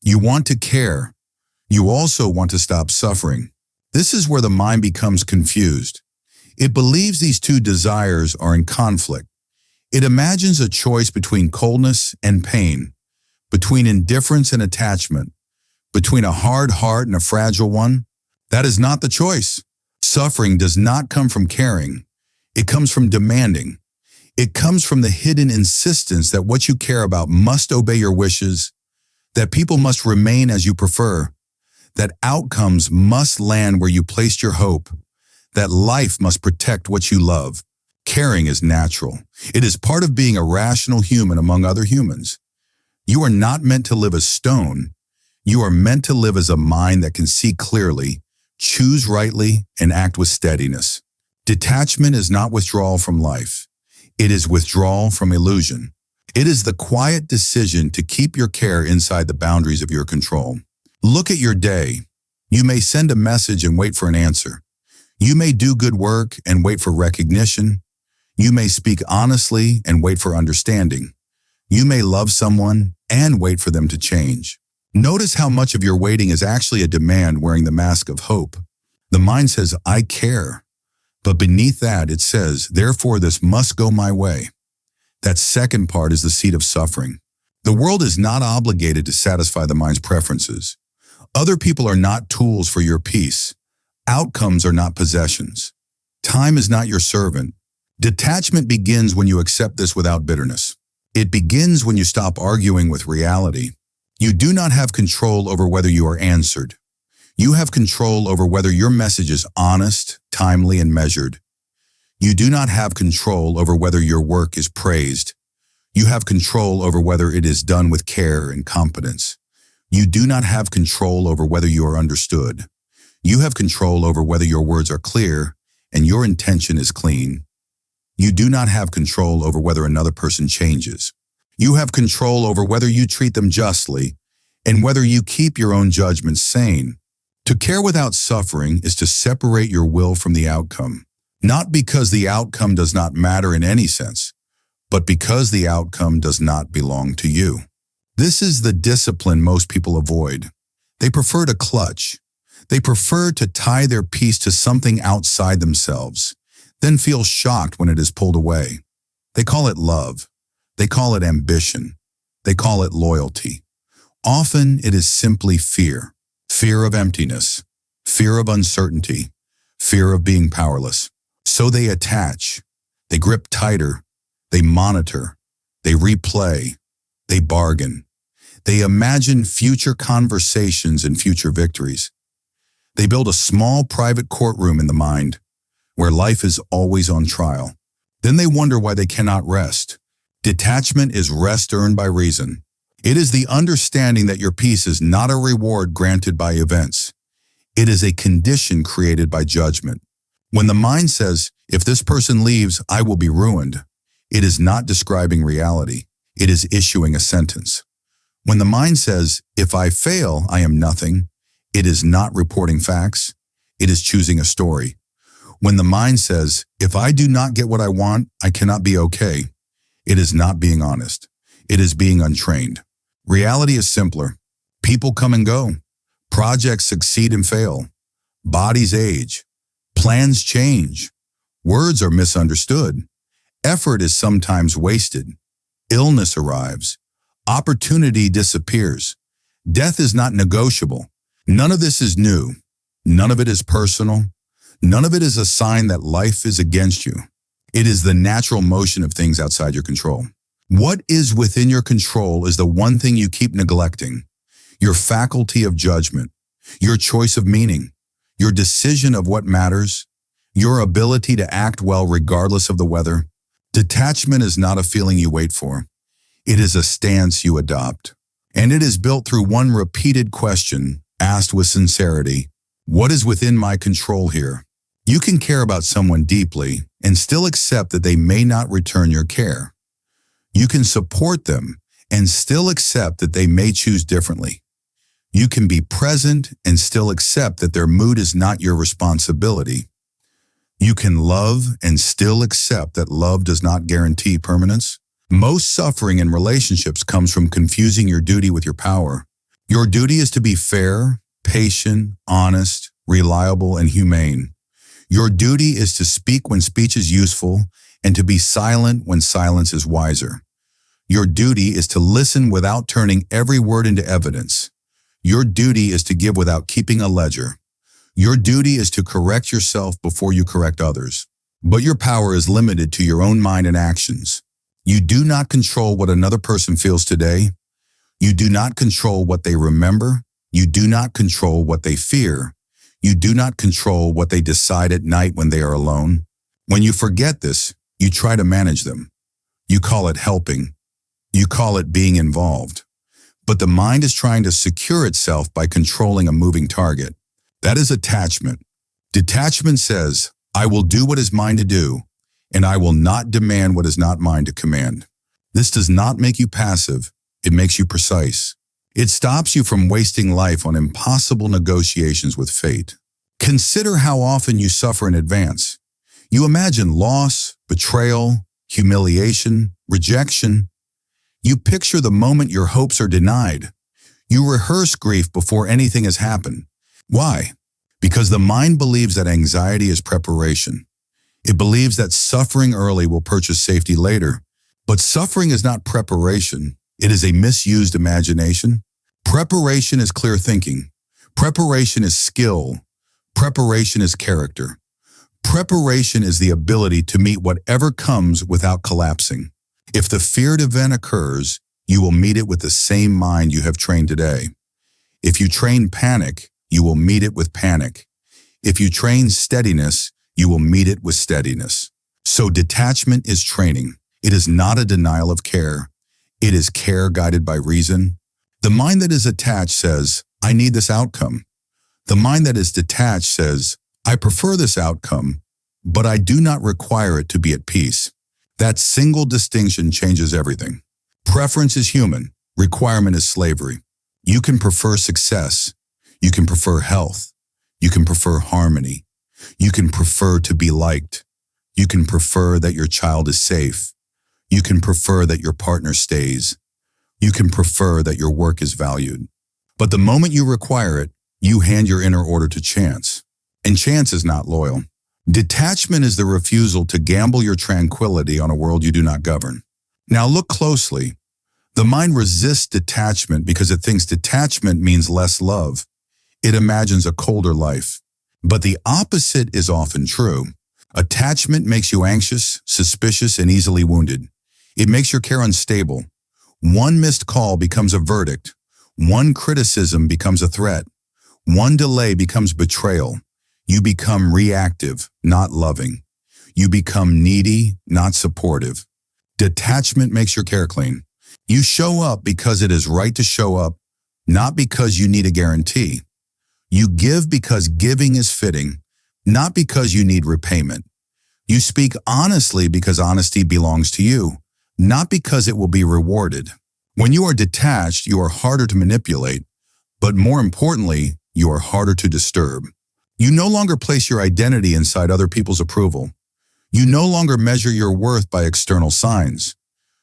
You want to care. You also want to stop suffering. This is where the mind becomes confused. It believes these two desires are in conflict. It imagines a choice between coldness and pain, between indifference and attachment, between a hard heart and a fragile one. That is not the choice. Suffering does not come from caring. It comes from demanding. It comes from the hidden insistence that what you care about must obey your wishes, that people must remain as you prefer, that outcomes must land where you placed your hope, that life must protect what you love. Caring is natural. It is part of being a rational human among other humans. You are not meant to live as stone. You are meant to live as a mind that can see clearly, choose rightly, and act with steadiness. Detachment is not withdrawal from life. It is withdrawal from illusion. It is the quiet decision to keep your care inside the boundaries of your control. Look at your day. You may send a message and wait for an answer. You may do good work and wait for recognition. You may speak honestly and wait for understanding. You may love someone and wait for them to change. Notice how much of your waiting is actually a demand wearing the mask of hope. The mind says, I care. But beneath that, it says, therefore this must go my way. That second part is the seed of suffering. The world is not obligated to satisfy the mind's preferences. Other people are not tools for your peace. Outcomes are not possessions. Time is not your servant. Detachment begins when you accept this without bitterness. It begins when you stop arguing with reality. You do not have control over whether you are answered. You have control over whether your message is honest, timely, and measured. You do not have control over whether your work is praised. You have control over whether it is done with care and competence. You do not have control over whether you are understood. You have control over whether your words are clear and your intention is clean. You do not have control over whether another person changes. You have control over whether you treat them justly and whether you keep your own judgment sane. To care without suffering is to separate your will from the outcome, not because the outcome does not matter in any sense, but because the outcome does not belong to you. This is the discipline most people avoid. They prefer to clutch. They prefer to tie their peace to something outside themselves, then feel shocked when it is pulled away. They call it love. They call it ambition. They call it loyalty. Often it is simply fear. Fear of emptiness, fear of uncertainty, fear of being powerless. So they attach, they grip tighter, they monitor, they replay, they bargain. They imagine future conversations and future victories. They build a small private courtroom in the mind where life is always on trial. Then they wonder why they cannot rest. Detachment is rest earned by reason. It is the understanding that your peace is not a reward granted by events. It is a condition created by judgment. When the mind says, if this person leaves, I will be ruined, it is not describing reality. It is issuing a sentence. When the mind says, if I fail, I am nothing, it is not reporting facts. It is choosing a story. When the mind says, if I do not get what I want, I cannot be okay, it is not being honest. It is being untrained. Reality is simpler. People come and go. Projects succeed and fail. Bodies age. Plans change. Words are misunderstood. Effort is sometimes wasted. Illness arrives. Opportunity disappears. Death is not negotiable. None of this is new. None of it is personal. None of it is a sign that life is against you. It is the natural motion of things outside your control. What is within your control is the one thing you keep neglecting. Your faculty of judgment, your choice of meaning, your decision of what matters, your ability to act well regardless of the weather. Detachment is not a feeling you wait for. It is a stance you adopt. And it is built through one repeated question, asked with sincerity. What is within my control here? You can care about someone deeply and still accept that they may not return your care. You can support them and still accept that they may choose differently. You can be present and still accept that their mood is not your responsibility. You can love and still accept that love does not guarantee permanence. Most suffering in relationships comes from confusing your duty with your power. Your duty is to be fair, patient, honest, reliable, and humane. Your duty is to speak when speech is useful and to be silent when silence is wiser. Your duty is to listen without turning every word into evidence. Your duty is to give without keeping a ledger. Your duty is to correct yourself before you correct others. But your power is limited to your own mind and actions. You do not control what another person feels today. You do not control what they remember. You do not control what they fear. You do not control what they decide at night when they are alone. When you forget this, you try to manage them. You call it helping. You call it being involved. But the mind is trying to secure itself by controlling a moving target. That is attachment. Detachment says, I will do what is mine to do, and I will not demand what is not mine to command. This does not make you passive. It makes you precise. It stops you from wasting life on impossible negotiations with fate. Consider how often you suffer in advance. You imagine loss, betrayal, humiliation, rejection. You picture the moment your hopes are denied. You rehearse grief before anything has happened. Why? Because the mind believes that anxiety is preparation. It believes that suffering early will purchase safety later. But suffering is not preparation. It is a misused imagination. Preparation is clear thinking. Preparation is skill. Preparation is character. Preparation is the ability to meet whatever comes without collapsing. If the feared event occurs, you will meet it with the same mind you have trained today. If you train panic, you will meet it with panic. If you train steadiness, you will meet it with steadiness. So detachment is training. It is not a denial of care. It is care guided by reason. The mind that is attached says, I need this outcome. The mind that is detached says, I prefer this outcome, but I do not require it to be at peace. That single distinction changes everything. Preference is human. Requirement is slavery. You can prefer success. You can prefer health. You can prefer harmony. You can prefer to be liked. You can prefer that your child is safe. You can prefer that your partner stays. You can prefer that your work is valued. But the moment you require it, you hand your inner order to chance. And chance is not loyal. Detachment is the refusal to gamble your tranquility on a world you do not govern. Now look closely. The mind resists detachment because it thinks detachment means less love. It imagines a colder life. But the opposite is often true. Attachment makes you anxious, suspicious, and easily wounded. It makes your care unstable. One missed call becomes a verdict. One criticism becomes a threat. One delay becomes betrayal. You become reactive, not loving. You become needy, not supportive. Detachment makes your care clean. You show up because it is right to show up, not because you need a guarantee. You give because giving is fitting, not because you need repayment. You speak honestly because honesty belongs to you, not because it will be rewarded. When you are detached, you are harder to manipulate, but more importantly, you are harder to disturb. You no longer place your identity inside other people's approval. You no longer measure your worth by external signs.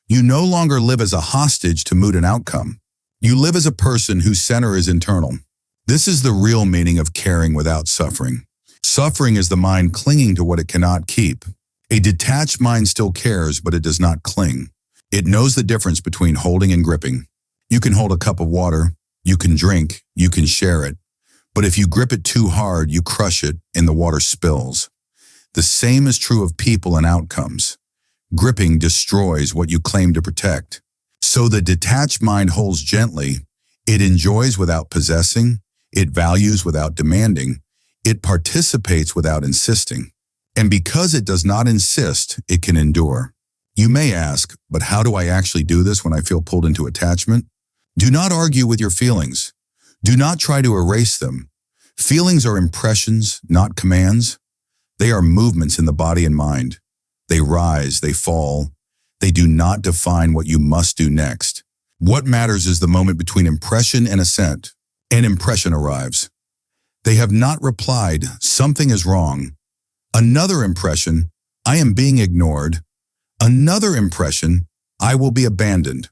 You no longer live as a hostage to mood and outcome. You live as a person whose center is internal. This is the real meaning of caring without suffering. Suffering is the mind clinging to what it cannot keep. A detached mind still cares, but it does not cling. It knows the difference between holding and gripping. You can hold a cup of water, you can drink, you can share it. But if you grip it too hard, you crush it and the water spills. The same is true of people and outcomes. Gripping destroys what you claim to protect. So the detached mind holds gently. It enjoys without possessing. It values without demanding. It participates without insisting. And because it does not insist, it can endure. You may ask, but how do I actually do this when I feel pulled into attachment? Do not argue with your feelings. Do not try to erase them. Feelings are impressions, not commands. They are movements in the body and mind. They rise, they fall. They do not define what you must do next. What matters is the moment between impression and assent. An impression arrives. They have not replied, something is wrong. Another impression, I am being ignored. Another impression, I will be abandoned.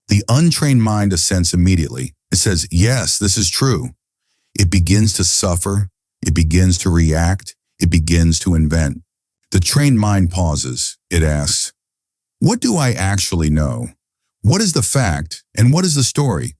The untrained mind assents immediately. It says, yes, this is true. It begins to suffer. It begins to react. It begins to invent. The trained mind pauses. It asks, what do I actually know? What is the fact and what is the story?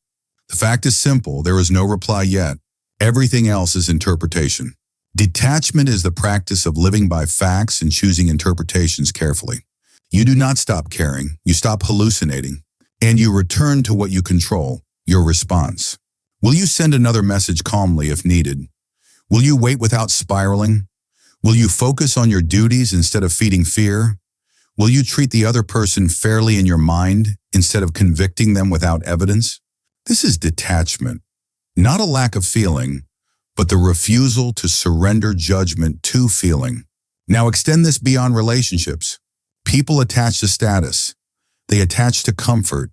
The fact is simple. There is no reply yet. Everything else is interpretation. Detachment is the practice of living by facts and choosing interpretations carefully. You do not stop caring. You stop hallucinating. And you return to what you control, your response. Will you send another message calmly if needed? Will you wait without spiraling? Will you focus on your duties instead of feeding fear? Will you treat the other person fairly in your mind instead of convicting them without evidence? This is detachment, not a lack of feeling, but the refusal to surrender judgment to feeling. Now extend this beyond relationships. People attach to status. They attach to comfort.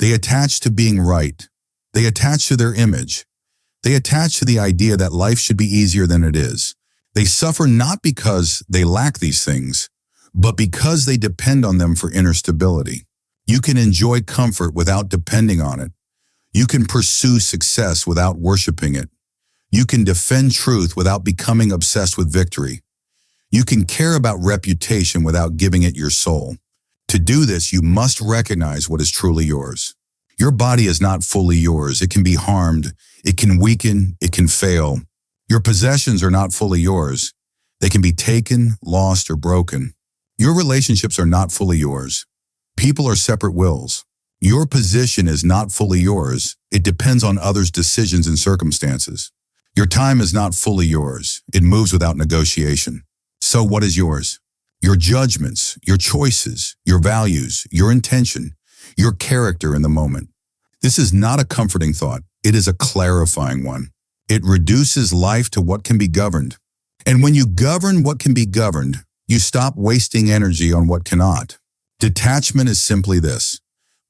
They attach to being right. They attach to their image. They attach to the idea that life should be easier than it is. They suffer not because they lack these things, but because they depend on them for inner stability. You can enjoy comfort without depending on it. You can pursue success without worshiping it. You can defend truth without becoming obsessed with victory. You can care about reputation without giving it your soul. To do this, you must recognize what is truly yours. Your body is not fully yours. It can be harmed. It can weaken. It can fail. Your possessions are not fully yours. They can be taken, lost, or broken. Your relationships are not fully yours. People are separate wills. Your position is not fully yours. It depends on others' decisions and circumstances. Your time is not fully yours. It moves without negotiation. So what is yours? Your judgments, your choices, your values, your intention, your character in the moment. This is not a comforting thought. It is a clarifying one. It reduces life to what can be governed. And when you govern what can be governed, you stop wasting energy on what cannot. Detachment is simply this: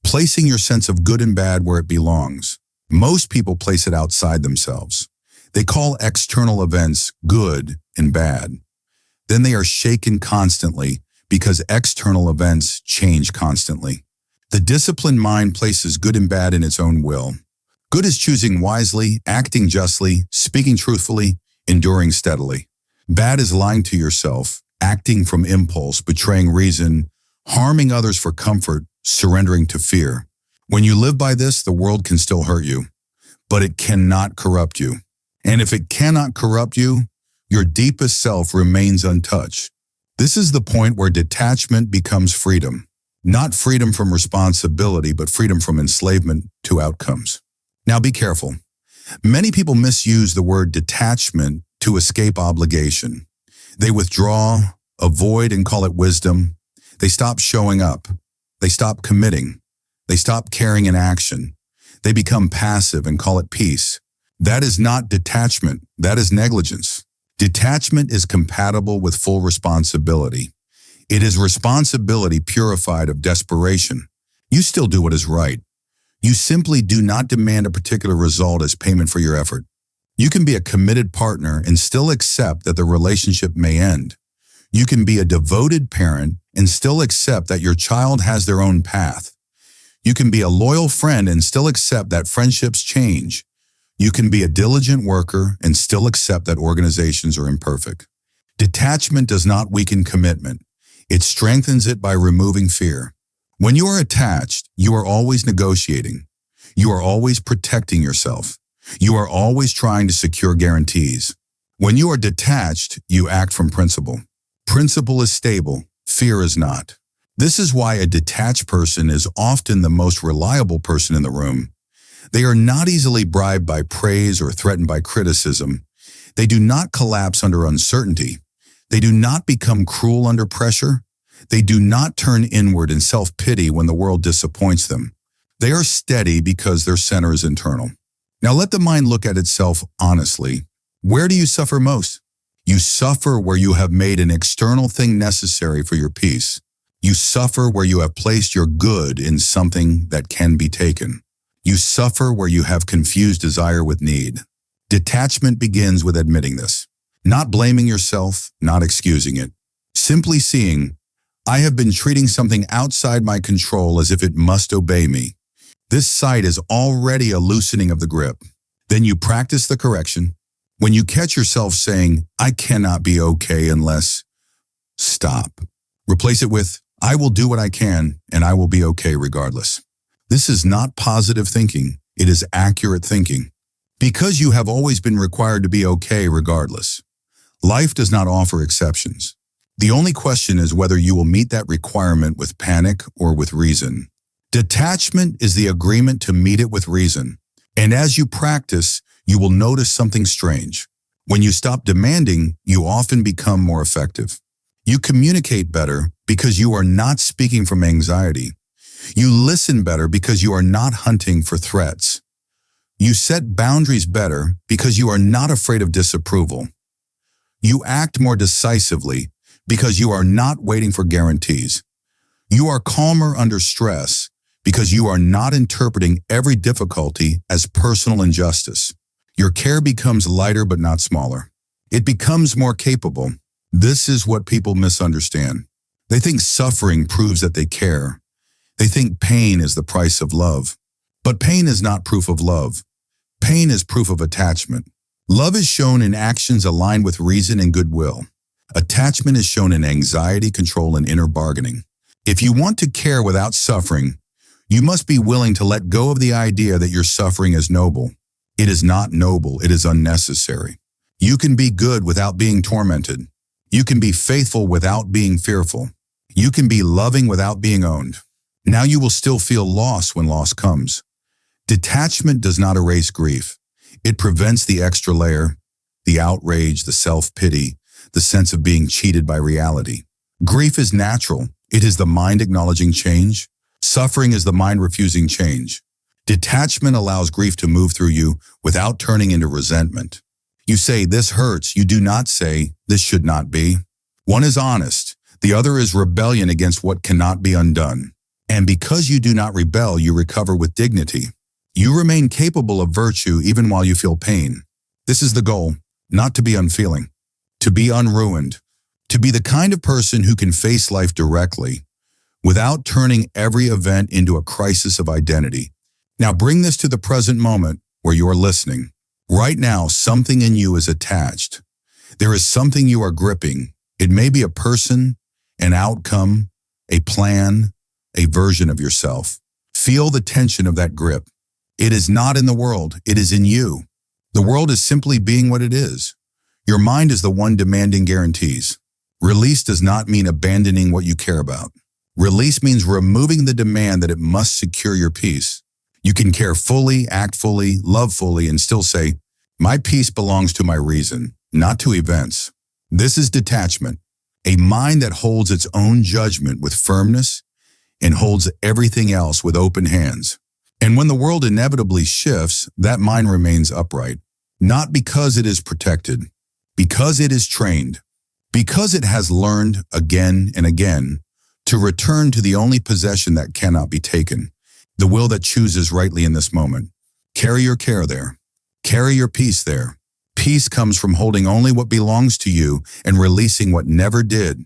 placing your sense of good and bad where it belongs. Most people place it outside themselves. They call external events good and bad. Then they are shaken constantly because external events change constantly. The disciplined mind places good and bad in its own will. Good is choosing wisely, acting justly, speaking truthfully, enduring steadily. Bad is lying to yourself, acting from impulse, betraying reason, harming others for comfort, surrendering to fear. When you live by this, the world can still hurt you, but it cannot corrupt you. And if it cannot corrupt you, your deepest self remains untouched. This is the point where detachment becomes freedom. Not freedom from responsibility, but freedom from enslavement to outcomes. Now be careful. Many people misuse the word detachment to escape obligation. They withdraw, avoid, and call it wisdom. They stop showing up. They stop committing. They stop caring in action. They become passive and call it peace. That is not detachment. That is negligence. Detachment is compatible with full responsibility. It is responsibility purified of desperation. You still do what is right. You simply do not demand a particular result as payment for your effort. You can be a committed partner and still accept that the relationship may end. You can be a devoted parent and still accept that your child has their own path. You can be a loyal friend and still accept that friendships change. You can be a diligent worker and still accept that organizations are imperfect. Detachment does not weaken commitment. It strengthens it by removing fear. When you are attached, you are always negotiating. You are always protecting yourself. You are always trying to secure guarantees. When you are detached, you act from principle. Principle is stable. Fear is not. This is why a detached person is often the most reliable person in the room. They are not easily bribed by praise or threatened by criticism. They do not collapse under uncertainty. They do not become cruel under pressure. They do not turn inward in self-pity when the world disappoints them. They are steady because their center is internal. Now let the mind look at itself honestly. Where do you suffer most? You suffer where you have made an external thing necessary for your peace. You suffer where you have placed your good in something that can be taken. You suffer where you have confused desire with need. Detachment begins with admitting this. Not blaming yourself, not excusing it. Simply seeing, I have been treating something outside my control as if it must obey me. This sight is already a loosening of the grip. Then you practice the correction. When you catch yourself saying, I cannot be okay unless, stop. Replace it with, I will do what I can and I will be okay regardless. This is not positive thinking. It is accurate thinking. Because you have always been required to be okay regardless. Life does not offer exceptions. The only question is whether you will meet that requirement with panic or with reason. Detachment is the agreement to meet it with reason. And as you practice, you will notice something strange. When you stop demanding, you often become more effective. You communicate better because you are not speaking from anxiety. You listen better because you are not hunting for threats. You set boundaries better because you are not afraid of disapproval. You act more decisively because you are not waiting for guarantees. You are calmer under stress because you are not interpreting every difficulty as personal injustice. Your care becomes lighter but not smaller. It becomes more capable. This is what people misunderstand. They think suffering proves that they care. They think pain is the price of love. But pain is not proof of love. Pain is proof of attachment. Love is shown in actions aligned with reason and goodwill. Attachment is shown in anxiety, control, and inner bargaining. If you want to care without suffering, you must be willing to let go of the idea that your suffering is noble. It is not noble, it is unnecessary. You can be good without being tormented. You can be faithful without being fearful. You can be loving without being owned. Now you will still feel loss when loss comes. Detachment does not erase grief. It prevents the extra layer, the outrage, the self-pity, the sense of being cheated by reality. Grief is natural. It is the mind acknowledging change. Suffering is the mind refusing change. Detachment allows grief to move through you without turning into resentment. You say, this hurts. You do not say, this should not be. One is honest. The other is rebellion against what cannot be undone. And because you do not rebel, you recover with dignity. You remain capable of virtue even while you feel pain. This is the goal, not to be unfeeling, to be unruined, to be the kind of person who can face life directly without turning every event into a crisis of identity. Now bring this to the present moment where you are listening. Right now, something in you is attached. There is something you are gripping. It may be a person, an outcome, a plan, a version of yourself. Feel the tension of that grip. It is not in the world, it is in you. The world is simply being what it is. Your mind is the one demanding guarantees. Release does not mean abandoning what you care about. Release means removing the demand that it must secure your peace. You can care fully, act fully, love fully, and still say, my peace belongs to my reason, not to events. This is detachment, a mind that holds its own judgment with firmness and holds everything else with open hands. And when the world inevitably shifts, that mind remains upright, not because it is protected, because it is trained, because it has learned again and again to return to the only possession that cannot be taken, the will that chooses rightly in this moment. Carry your care there. Carry your peace there. Peace comes from holding only what belongs to you and releasing what never did.